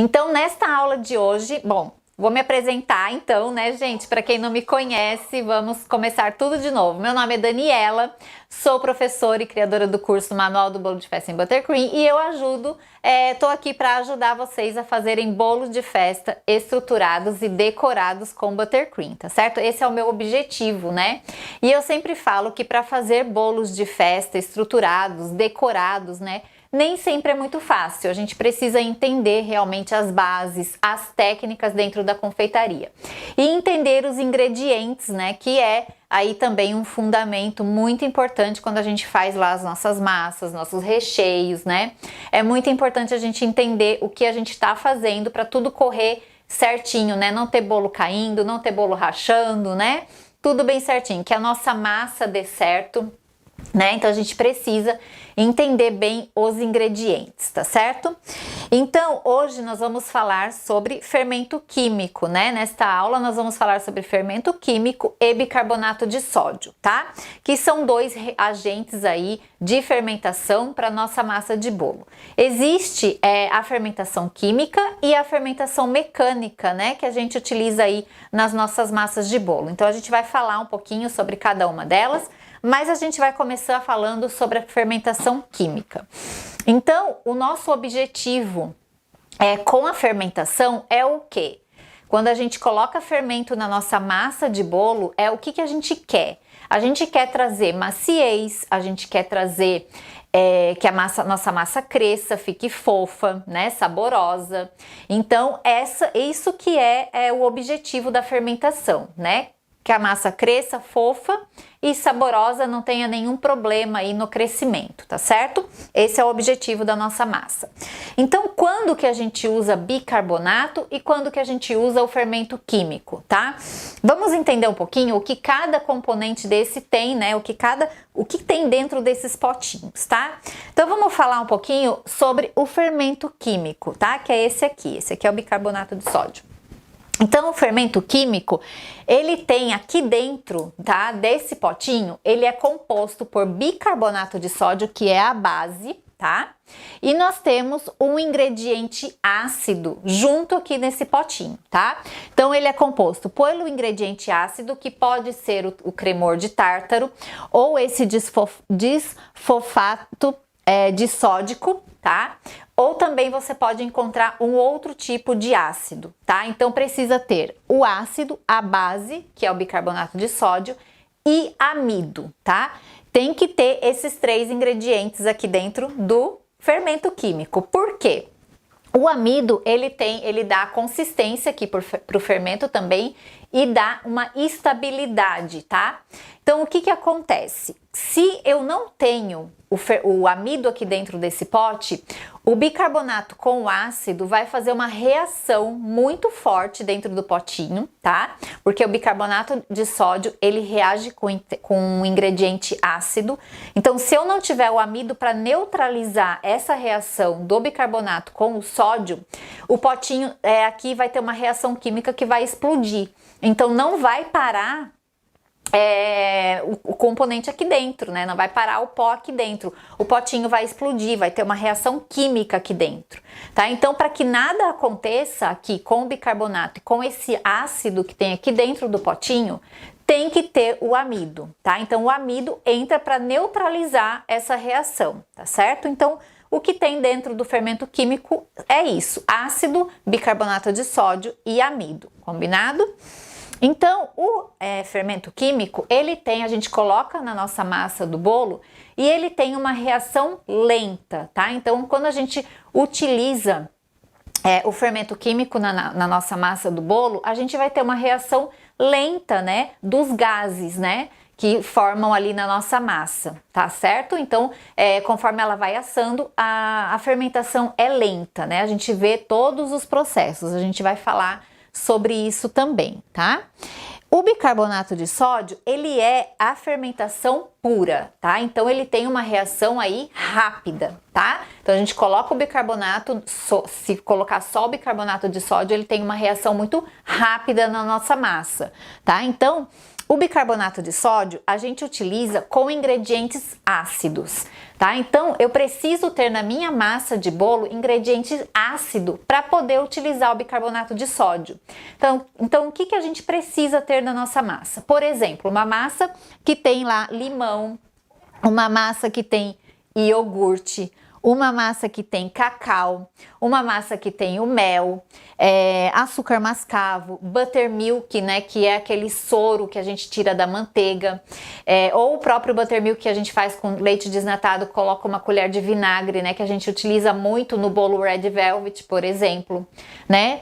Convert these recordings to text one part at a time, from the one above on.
Então, nesta aula de hoje, bom, vou me apresentar então, né, gente? Para quem não me conhece, vamos começar tudo de novo. Meu nome é Daniela, sou professora e criadora do curso Manual do Bolo de Festa em Buttercream e eu ajudo, tô aqui para ajudar vocês a fazerem bolos de festa estruturados e decorados com Buttercream, tá certo? Esse é o meu objetivo, né? E eu sempre falo que para fazer bolos de festa estruturados, decorados, né? Nem sempre é muito fácil, a gente precisa entender realmente as bases, as técnicas dentro da confeitaria e entender os ingredientes, né, que é aí também um fundamento muito importante quando a gente faz lá as nossas massas, nossos recheios, né? É muito importante a gente entender o que a gente está fazendo para tudo correr certinho, né? Não ter bolo caindo, não ter bolo rachando, né? Tudo bem certinho, que a nossa massa dê certo, né? Então a gente precisa entender bem os ingredientes, tá certo? Então hoje nós vamos falar sobre fermento químico, né? Nesta aula nós vamos falar sobre fermento químico e bicarbonato de sódio, tá? Que são dois agentes aí de fermentação para nossa massa de bolo. Existe a fermentação química e a fermentação mecânica, né? Que a gente utiliza aí nas nossas massas de bolo. Então a gente vai falar um pouquinho sobre cada uma delas, mas a gente vai começar falando sobre a fermentação química. Então, o nosso objetivo com a fermentação é o quê? Quando a gente coloca fermento na nossa massa de bolo, é o que a gente quer? A gente quer trazer maciez, a gente quer trazer que a nossa massa cresça, fique fofa, né, saborosa. Então, isso que é o objetivo da fermentação, né? Que a massa cresça fofa e saborosa, não tenha nenhum problema aí no crescimento, tá certo? Esse é o objetivo da nossa massa. Então, quando que a gente usa bicarbonato e quando que a gente usa o fermento químico, tá? Vamos entender um pouquinho o que cada componente desse tem, né? O que tem dentro desses potinhos, tá? Então, vamos falar um pouquinho sobre o fermento químico, tá? Que é esse aqui é o bicarbonato de sódio. Então, o fermento químico, ele tem aqui dentro, tá, desse potinho, ele é composto por bicarbonato de sódio, que é a base, tá? E nós temos um ingrediente ácido junto aqui nesse potinho, tá? Então, ele é composto pelo ingrediente ácido, que pode ser o cremor de tártaro, ou esse disfosfato disódico, tá? Ou também você pode encontrar um outro tipo de ácido, tá? Então precisa ter o ácido, a base, que é o bicarbonato de sódio, e amido, tá? Tem que ter esses três ingredientes aqui dentro do fermento químico. Por quê? O amido, ele dá consistência aqui para o fermento também e dá uma estabilidade, tá? Então, o que acontece? Se eu não tenho o amido aqui dentro desse pote, o bicarbonato com o ácido vai fazer uma reação muito forte dentro do potinho, tá? Porque o bicarbonato de sódio, ele reage com um ingrediente ácido. Então, se eu não tiver o amido para neutralizar essa reação do bicarbonato com o sódio, o potinho aqui vai ter uma reação química que vai explodir. Então, não vai parar o componente aqui dentro, né? Não vai parar o pó aqui dentro. O potinho vai explodir, vai ter uma reação química aqui dentro, tá? Então, para que nada aconteça aqui com o bicarbonato e com esse ácido que tem aqui dentro do potinho, tem que ter o amido, tá? Então, o amido entra para neutralizar essa reação, tá certo? Então, o que tem dentro do fermento químico é isso: ácido, bicarbonato de sódio e amido, combinado? Então, o fermento químico, a gente coloca na nossa massa do bolo e ele tem uma reação lenta, tá? Então, quando a gente utiliza o fermento químico na nossa massa do bolo, a gente vai ter uma reação lenta, né, dos gases, né, que formam ali na nossa massa, tá certo? Então, conforme ela vai assando, a fermentação é lenta, né? A gente vê todos os processos, a gente vai falar sobre isso também, tá? O bicarbonato de sódio, ele é a fermentação pura, tá? Então, ele tem uma reação aí rápida, tá? Então, a gente coloca o bicarbonato, se colocar só o bicarbonato de sódio, ele tem uma reação muito rápida na nossa massa, tá? Então, o bicarbonato de sódio a gente utiliza com ingredientes ácidos, tá? Então eu preciso ter na minha massa de bolo ingrediente ácido para poder utilizar o bicarbonato de sódio. Então o que a gente precisa ter na nossa massa? Por exemplo, uma massa que tem lá limão, uma massa que tem iogurte, uma massa que tem cacau, uma massa que tem o mel, açúcar mascavo, buttermilk, né, que é aquele soro que a gente tira da manteiga, ou o próprio buttermilk que a gente faz com leite desnatado, coloca uma colher de vinagre, né, que a gente utiliza muito no bolo Red Velvet, por exemplo, né,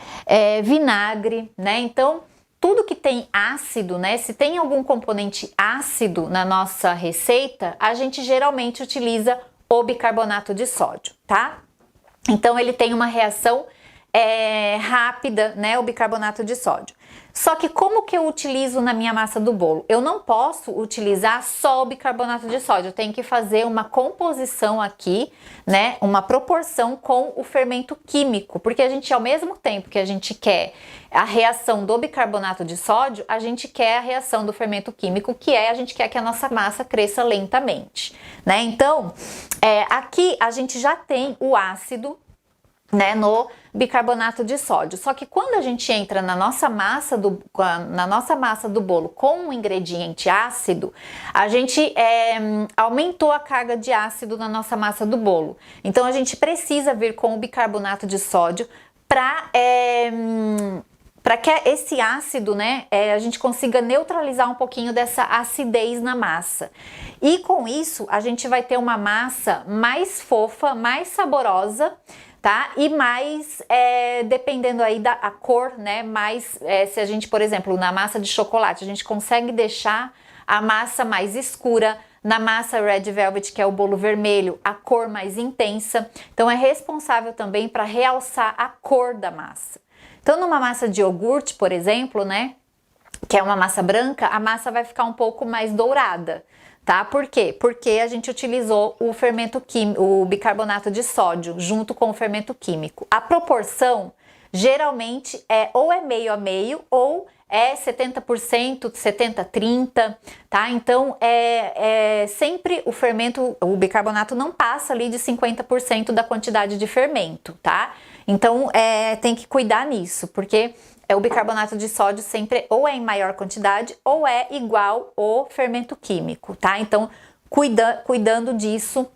vinagre, né, então tudo que tem ácido, né, se tem algum componente ácido na nossa receita, a gente geralmente utiliza o bicarbonato de sódio, tá? Então ele tem uma reação rápida, né, o bicarbonato de sódio. Só que como que eu utilizo na minha massa do bolo? Eu não posso utilizar só o bicarbonato de sódio, eu tenho que fazer uma composição aqui, né, uma proporção com o fermento químico, porque a gente, ao mesmo tempo que a gente quer a reação do bicarbonato de sódio, a gente quer a reação do fermento químico, que a gente quer que a nossa massa cresça lentamente, né? Então, aqui a gente já tem o ácido, né, no bicarbonato de sódio. Só que quando a gente entra na nossa massa do bolo com um ingrediente ácido, a gente aumentou a carga de ácido na nossa massa do bolo. Então a gente precisa vir com o bicarbonato de sódio para que esse ácido, né, a gente consiga neutralizar um pouquinho dessa acidez na massa. E com isso, a gente vai ter uma massa mais fofa, mais saborosa, tá? E mais, dependendo aí da cor, né, mais, se a gente, por exemplo, na massa de chocolate, a gente consegue deixar a massa mais escura, na massa Red Velvet, que é o bolo vermelho, a cor mais intensa. Então é responsável também para realçar a cor da massa. Então numa massa de iogurte, por exemplo, né, que é uma massa branca, a massa vai ficar um pouco mais dourada. Tá? Por quê? Porque a gente utilizou o fermento químico, o bicarbonato de sódio, junto com o fermento químico. A proporção geralmente ou é meio a meio ou é 70%, 70-30, tá? Então sempre o bicarbonato não passa ali de 50% da quantidade de fermento, tá? Então tem que cuidar nisso, porque o bicarbonato de sódio sempre ou é em maior quantidade ou é igual ao fermento químico, tá? Então, cuidando disso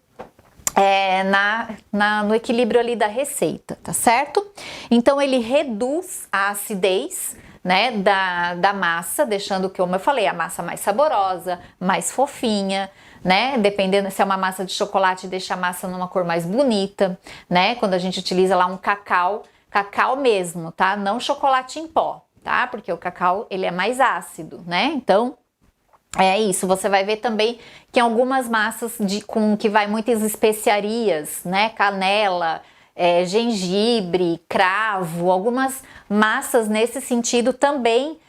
no equilíbrio ali da receita, tá certo? Então, ele reduz a acidez, né, da massa, deixando, como eu falei, a massa mais saborosa, mais fofinha, né? Dependendo se é uma massa de chocolate, deixa a massa numa cor mais bonita, né? Quando a gente utiliza lá um cacau mesmo, tá? Não chocolate em pó, tá? Porque o cacau, ele é mais ácido, né? Então, é isso. Você vai ver também que em algumas massas que vai muitas especiarias, né? Canela, gengibre, cravo, algumas massas nesse sentido também,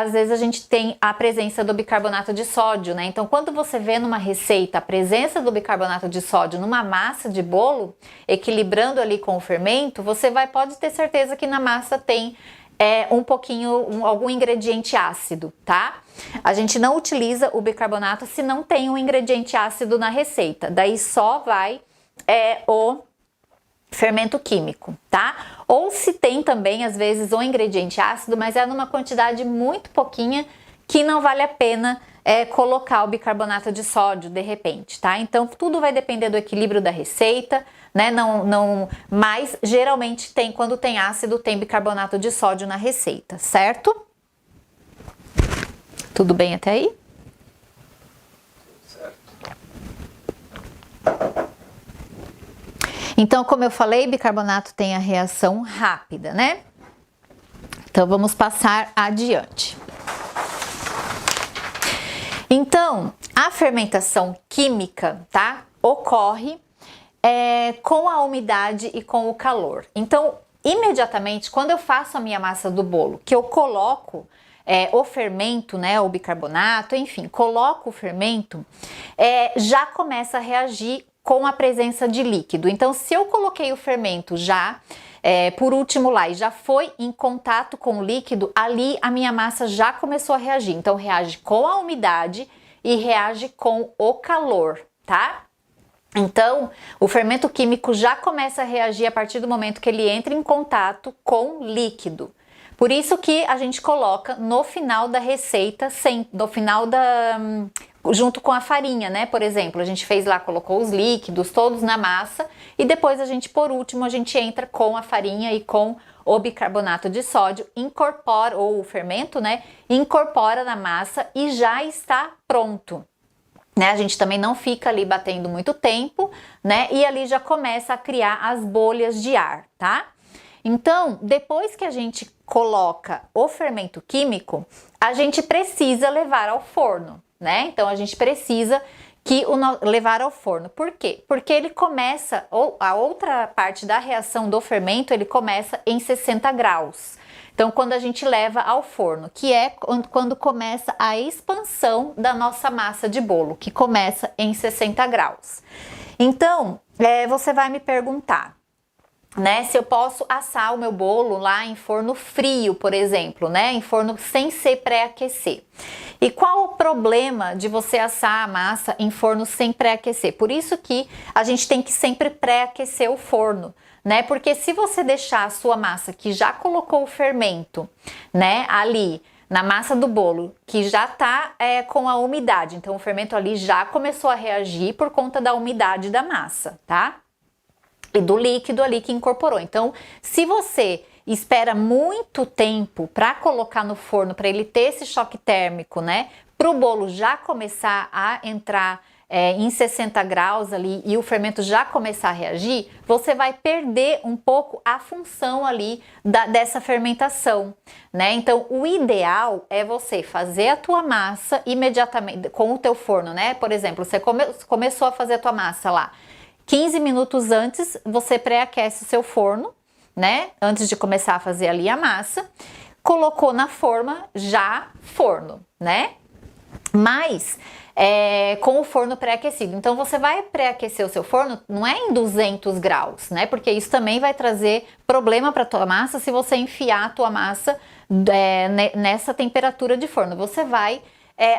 às vezes a gente tem a presença do bicarbonato de sódio, né? Então, quando você vê numa receita a presença do bicarbonato de sódio numa massa de bolo, equilibrando ali com o fermento, você pode ter certeza que na massa tem algum ingrediente ácido, tá? A gente não utiliza o bicarbonato se não tem um ingrediente ácido na receita, daí só vai o fermento químico, tá? Ou se tem também, às vezes, um ingrediente ácido, mas é numa quantidade muito pouquinha que não vale a pena colocar o bicarbonato de sódio de repente, tá? Então, tudo vai depender do equilíbrio da receita, né? Mas geralmente quando tem ácido, tem bicarbonato de sódio na receita, certo? Tudo bem até aí? Então, como eu falei, bicarbonato tem a reação rápida, né? Então, vamos passar adiante. Então, a fermentação química, tá? Ocorre com a umidade e com o calor. Então, imediatamente, quando eu faço a minha massa do bolo, que eu coloco o fermento, né, o bicarbonato, enfim, coloco o fermento, já começa a reagir com a presença de líquido. Então, se eu coloquei o fermento já por último lá e já foi em contato com o líquido, ali a minha massa já começou a reagir. Então reage com a umidade e reage com o calor, tá? Então, o fermento químico já começa a reagir a partir do momento que ele entra em contato com líquido. Por isso que a gente coloca no final da receita, no final junto com a farinha, né? Por exemplo, a gente fez lá, colocou os líquidos todos na massa e depois por último, a gente entra com a farinha e com o bicarbonato de sódio, incorpora, ou o fermento, né? Incorpora na massa e já está pronto. Né, a gente também não fica ali batendo muito tempo, né? E ali já começa a criar as bolhas de ar, tá? Então, depois que a gente coloca o fermento químico, a gente precisa levar ao forno, né? Então, a gente precisa levar ao forno. Por quê? Porque ele começa, ou a outra parte da reação do fermento, ele começa em 60 graus. Então, quando a gente leva ao forno, que é quando começa a expansão da nossa massa de bolo, que começa em 60 graus. Então, você vai me perguntar, né, se eu posso assar o meu bolo lá em forno frio, por exemplo, né, em forno sem ser pré-aquecer. E qual o problema de você assar a massa em forno sem pré-aquecer? Por isso que a gente tem que sempre pré-aquecer o forno, né? Porque se você deixar a sua massa que já colocou o fermento, né, ali na massa do bolo, que já tá com a umidade, então o fermento ali já começou a reagir por conta da umidade da massa, tá? E do líquido ali que incorporou. Então, se você espera muito tempo para colocar no forno, para ele ter esse choque térmico, né, para o bolo já começar a entrar em 60 graus ali e o fermento já começar a reagir, você vai perder um pouco a função ali dessa fermentação, né? Então, o ideal é você fazer a tua massa imediatamente com o teu forno, né? Por exemplo, você começou a fazer a tua massa lá, 15 minutos antes, você pré-aquece o seu forno, né? Antes de começar a fazer ali a massa, colocou na forma, já forno, né? Mas com o forno pré-aquecido. Então você vai pré-aquecer o seu forno, não é em 200 graus, né? Porque isso também vai trazer problema para tua massa se você enfiar a tua massa nessa temperatura de forno. Você vai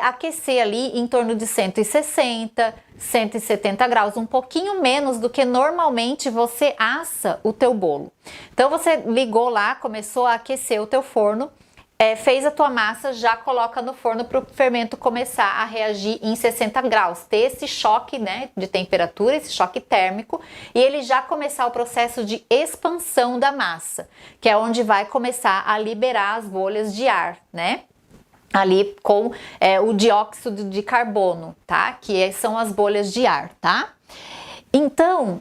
aquecer ali em torno de 160, 170 graus, um pouquinho menos do que normalmente você assa o teu bolo. Então você ligou lá, começou a aquecer o teu forno, fez a tua massa, já coloca no forno para o fermento começar a reagir em 60 graus, ter esse choque, né, de temperatura, esse choque térmico, e ele já começar o processo de expansão da massa, que é onde vai começar a liberar as bolhas de ar, né? Ali com o dióxido de carbono, tá? Que são as bolhas de ar, tá? Então,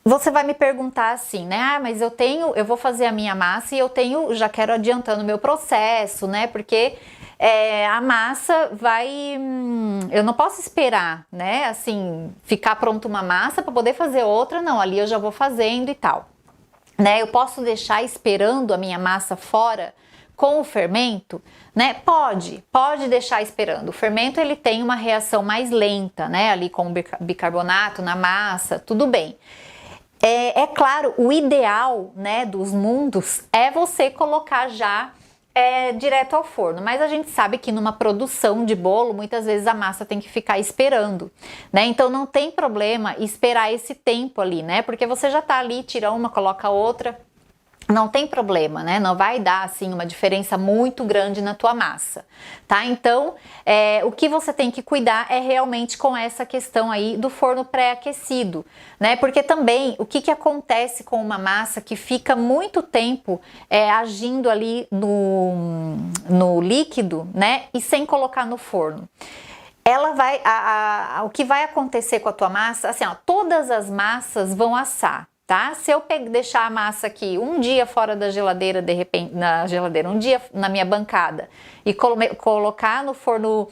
você vai me perguntar assim, né? Ah, mas eu vou fazer a minha massa e já quero adiantando o meu processo, né? Porque a massa eu não posso esperar, né? Assim, ficar pronta uma massa para poder fazer outra, não. Ali eu já vou fazendo e tal, né? Eu posso deixar esperando a minha massa fora com o fermento, né? Pode deixar esperando. O fermento ele tem uma reação mais lenta, né? Ali com o bicarbonato na massa, tudo bem. É claro, o ideal, né, dos mundos é você colocar já direto ao forno, mas a gente sabe que numa produção de bolo, muitas vezes a massa tem que ficar esperando, né? Então não tem problema esperar esse tempo ali, né? Porque você já tá ali, tira uma, coloca outra. Não tem problema, né? Não vai dar, assim, uma diferença muito grande na tua massa, tá? Então, o que você tem que cuidar é realmente com essa questão aí do forno pré-aquecido, né? Porque também, o que acontece com uma massa que fica muito tempo agindo ali no líquido, né? E sem colocar no forno? O que vai acontecer com a tua massa, assim, ó, todas as massas vão assar. Tá? Se eu deixar a massa aqui um dia fora da geladeira, de repente, um dia na minha bancada e colocar no forno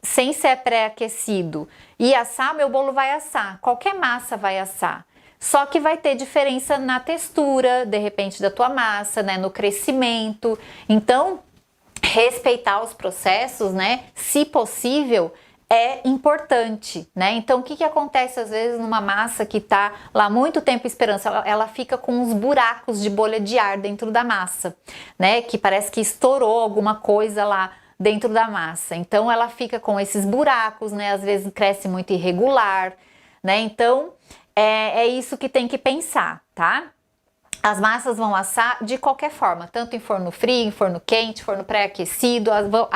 sem ser pré-aquecido e assar, meu bolo vai assar. Qualquer massa vai assar. Só que vai ter diferença na textura, de repente, da tua massa, né? No crescimento. Então, respeitar os processos, né? Se possível, é importante, né? Então, o que acontece às vezes numa massa que tá lá muito tempo esperando? Ela fica com uns buracos de bolha de ar dentro da massa, né? Que parece que estourou alguma coisa lá dentro da massa. Então, ela fica com esses buracos, né? Às vezes cresce muito irregular, né? Então, é isso que tem que pensar, tá? As massas vão assar de qualquer forma, tanto em forno frio, em forno quente, forno pré-aquecido,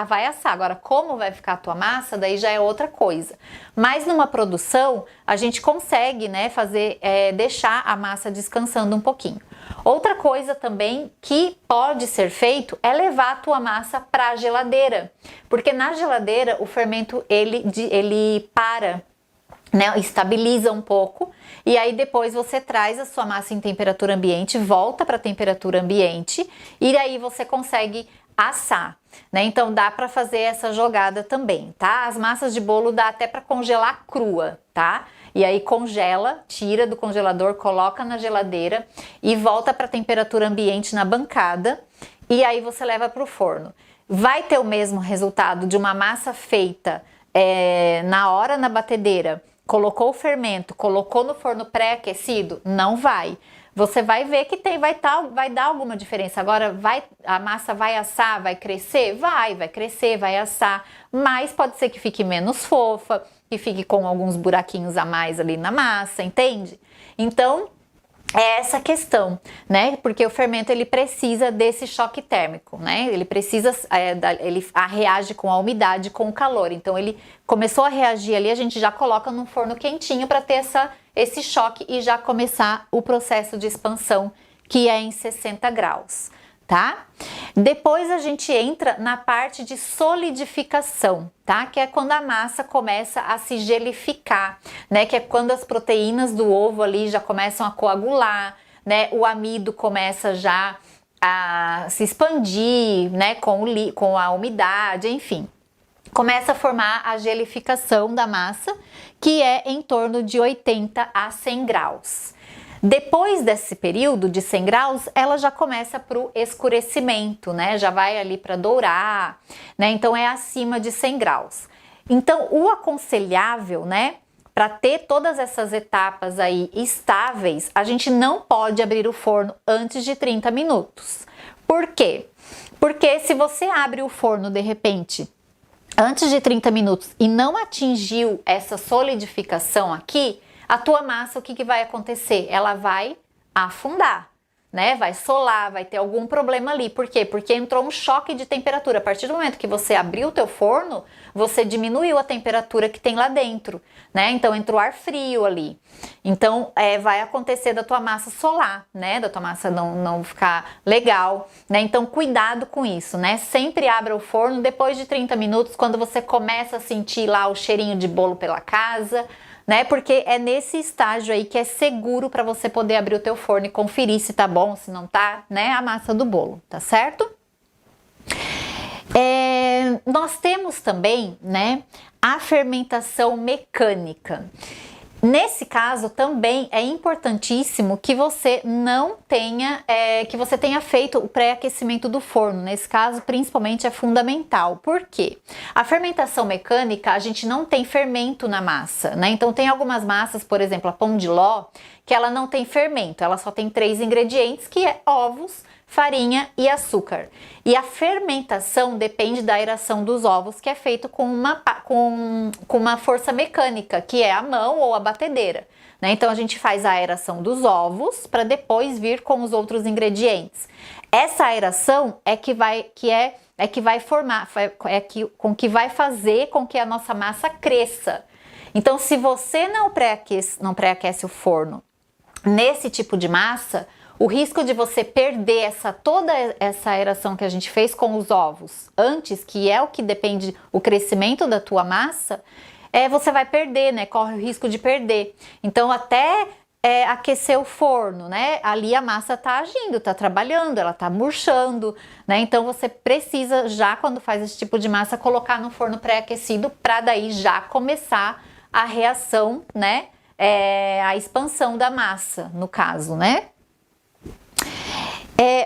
vai assar. Agora, como vai ficar a tua massa, daí já é outra coisa. Mas numa produção, a gente consegue, né, deixar a massa descansando um pouquinho. Outra coisa também que pode ser feito é levar a tua massa para a geladeira, porque na geladeira o fermento ele para, né, estabiliza um pouco, e aí depois você traz a sua massa em temperatura ambiente, volta para a temperatura ambiente, e aí você consegue assar, né? Então dá para fazer essa jogada também, tá? As massas de bolo dá até para congelar crua, tá? E aí congela, tira do congelador, coloca na geladeira e volta para a temperatura ambiente na bancada, e aí você leva para o forno. Vai ter o mesmo resultado de uma massa feita na hora na batedeira, colocou o fermento, colocou no forno pré-aquecido? Não vai. Você vai ver que vai dar alguma diferença. Agora, a massa vai assar, vai crescer? Vai crescer, vai assar, mas pode ser que fique menos fofa, que fique com alguns buraquinhos a mais ali na massa, entende? Então, é essa questão, né? Porque o fermento ele precisa desse choque térmico, né? Ele precisa, ele reage com a umidade, com o calor. Então ele começou a reagir ali, a gente já coloca num forno quentinho para ter esse choque e já começar o processo de expansão, que é em 60 graus, tá? Depois a gente entra na parte de solidificação, tá? Que é quando a massa começa a se gelificar, né? Que é quando as proteínas do ovo ali já começam a coagular, né? O amido começa já a se expandir, né? Com a umidade, enfim. Começa a formar a gelificação da massa, que é em torno de 80 a 100 graus. Depois desse período de 100 graus, ela já começa para o escurecimento, né? Já vai ali para dourar, né? Então é acima de 100 graus. Então o aconselhável, né? Para ter todas essas etapas aí estáveis, a gente não pode abrir o forno antes de 30 minutos. Por quê? Porque se você abre o forno de repente antes de 30 minutos e não atingiu essa solidificação aqui, a tua massa, o que vai acontecer? Ela vai afundar, né? Vai solar, vai ter algum problema ali. Por quê? Porque entrou um choque de temperatura. A partir do momento que você abriu o teu forno, você diminuiu a temperatura que tem lá dentro, né? Então entrou ar frio ali. Então vai acontecer da tua massa solar, né? Da tua massa não ficar legal, né? Então cuidado com isso, né? Sempre abra o forno depois de 30 minutos, quando você começa a sentir lá o cheirinho de bolo pela casa, né? Porque é nesse estágio aí que é seguro para você poder abrir o teu forno e conferir se tá bom, se não tá, né? A massa do bolo, tá certo? Nós temos também, né? A fermentação mecânica. Nesse caso também é importantíssimo que você tenha feito o pré-aquecimento do forno. Nesse caso, principalmente, é fundamental. Por quê? A fermentação mecânica, a gente não tem fermento na massa, né? Então tem algumas massas, por exemplo, a pão de ló, que ela não tem fermento, ela só tem 3 ingredientes, que é ovos, farinha e açúcar. E a fermentação depende da aeração dos ovos, que é feito com uma força mecânica, que é a mão ou a batedeira, né? Então a gente faz a aeração dos ovos para depois vir com os outros ingredientes. Essa aeração que vai formar, que vai fazer com que a nossa massa cresça. Então, se você não pré-aquece o forno nesse tipo de massa, o risco de você perder toda essa aeração que a gente fez com os ovos antes, que é o que depende o crescimento da tua massa, você vai perder, né? Corre o risco de perder. Então, até aquecer o forno, né? Ali a massa tá agindo, tá trabalhando, ela tá murchando, né? Então, você precisa já, quando faz esse tipo de massa, colocar no forno pré-aquecido para daí já começar a reação, né? A expansão da massa, no caso, né?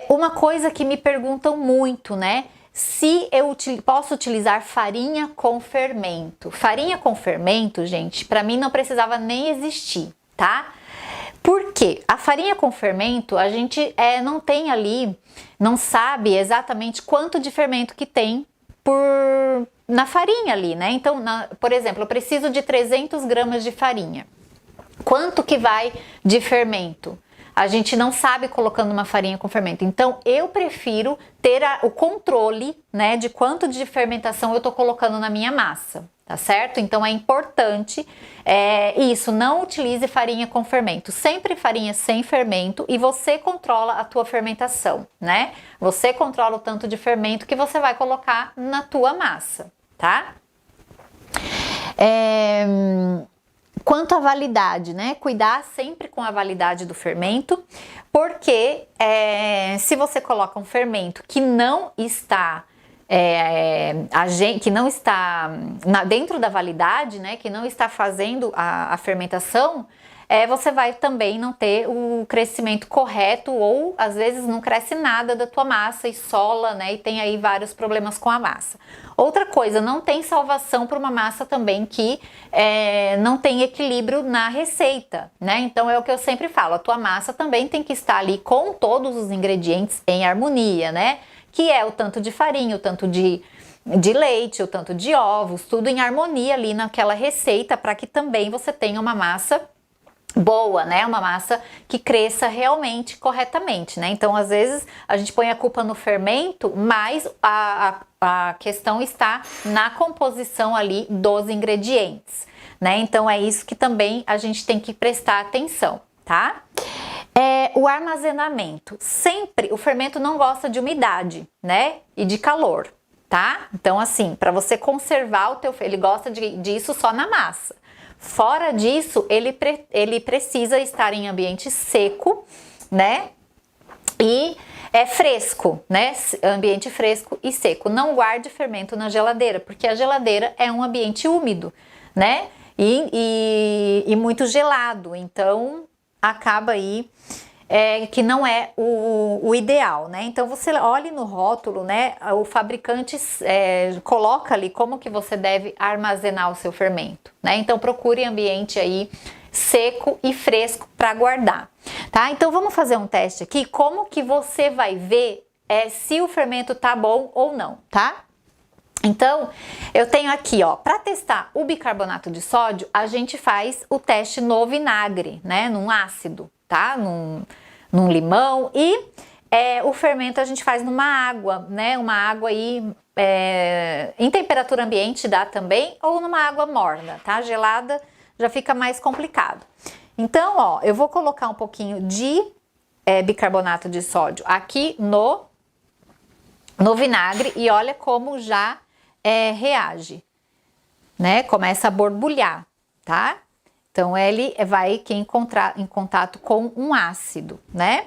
Uma coisa que me perguntam muito, né? se eu posso utilizar farinha com fermento. Farinha com fermento, gente, para mim não precisava nem existir, tá? Por quê? A farinha com fermento, a gente não tem ali, não sabe exatamente quanto de fermento que tem na farinha ali, né? Então, por exemplo, eu preciso de 300 gramas de farinha. Quanto que vai de fermento? A gente não sabe colocando uma farinha com fermento. Então, eu prefiro ter o controle, né, de quanto de fermentação eu tô colocando na minha massa, tá certo? Então, é importante isso, não utilize farinha com fermento. Sempre farinha sem fermento e você controla a tua fermentação, né? Você controla o tanto de fermento que você vai colocar na tua massa, tá? Quanto à validade, né? Cuidar sempre com a validade do fermento, porque se você coloca um fermento que não está dentro da validade, né? Que não está fazendo a fermentação, você vai também não ter o crescimento correto ou às vezes não cresce nada da tua massa e sola, né? E tem aí vários problemas com a massa. Outra coisa, não tem salvação para uma massa também que não tem equilíbrio na receita, né? Então é o que eu sempre falo, a tua massa também tem que estar ali com todos os ingredientes em harmonia, né? Que é o tanto de farinha, o tanto de leite, o tanto de ovos, tudo em harmonia ali naquela receita para que também você tenha uma massa boa, né? Uma massa que cresça realmente corretamente, né? Então, às vezes, a gente põe a culpa no fermento, mas a questão está na composição ali dos ingredientes, né? Então, é isso que também a gente tem que prestar atenção, tá? O armazenamento. Sempre, o fermento não gosta de umidade, né? E de calor, tá? Então, assim, para você conservar o teu, ele gosta disso só na massa. Fora disso, ele precisa estar em ambiente seco, né? E fresco, né? Ambiente fresco e seco. Não guarde fermento na geladeira, porque a geladeira é um ambiente úmido, né? E muito gelado. Então, acaba aí que não é o ideal, né? Então você olhe no rótulo, né? O fabricante coloca ali como que você deve armazenar o seu fermento, né? Então procure ambiente aí seco e fresco para guardar, tá? Então vamos fazer um teste aqui, como que você vai ver se o fermento tá bom ou não, tá? Então, eu tenho aqui, ó, para testar o bicarbonato de sódio, a gente faz o teste no vinagre, né? Num ácido, tá? Num limão e o fermento a gente faz numa água, né? Uma água aí em temperatura ambiente dá também, ou numa água morna, tá? Gelada já fica mais complicado. Então, ó, eu vou colocar um pouquinho de bicarbonato de sódio aqui no vinagre e olha como já reage, né? Começa a borbulhar, tá? Então, ele vai em contato com um ácido, né?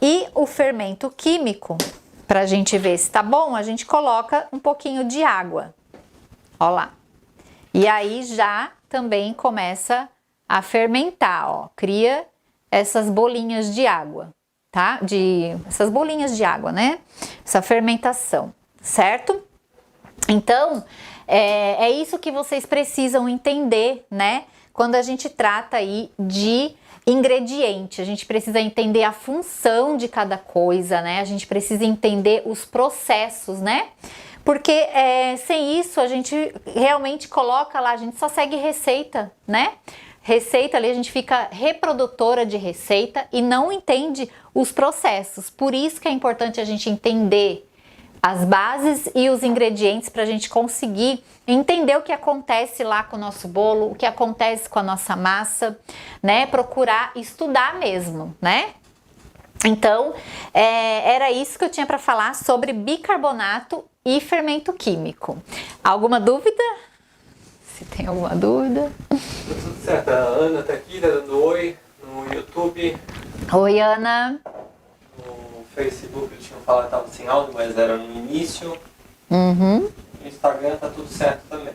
E o fermento químico, para a gente ver se tá bom, a gente coloca um pouquinho de água. Ó lá. E aí já também começa a fermentar, ó. Cria essas bolinhas de água, tá? Essas bolinhas de água, né? Essa fermentação, certo? Então, é isso que vocês precisam entender, né? Quando a gente trata aí de ingrediente, a gente precisa entender a função de cada coisa, né? A gente precisa entender os processos, né? Porque sem isso a gente realmente coloca lá, a gente só segue receita, né? Receita ali, a gente fica reprodutora de receita e não entende os processos. Por isso que é importante a gente entender as bases e os ingredientes para a gente conseguir entender o que acontece lá com o nosso bolo, o que acontece com a nossa massa, né? Procurar estudar mesmo, né? Então, era isso que eu tinha para falar sobre bicarbonato e fermento químico. Alguma dúvida? Se tem alguma dúvida? Tudo certo, a Ana tá aqui, tá dando oi no YouTube. Oi, Ana. No Facebook eles tinham falado que tava sem áudio, mas era no início. Uhum. No Instagram tá tudo certo também.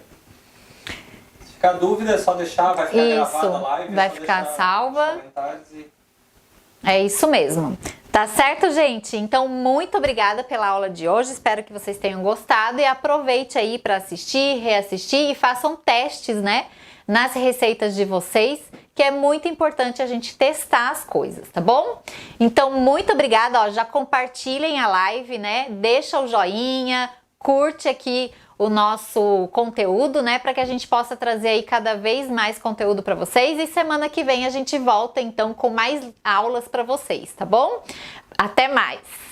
Se ficar dúvida é só deixar, vai ficar gravada a live. Vai ficar salva. É isso mesmo. Tá Tá certo, gente? Então, muito obrigada pela aula de hoje. Espero que vocês tenham gostado e aproveite aí para assistir, reassistir e façam testes, né, nas receitas de vocês, que é muito importante a gente testar as coisas, tá bom? Então, muito obrigada, ó, já compartilhem a live, né? Deixa o joinha, curte aqui o nosso conteúdo, né, para que a gente possa trazer aí cada vez mais conteúdo para vocês, e semana que vem a gente volta então com mais aulas para vocês, tá bom? Até mais!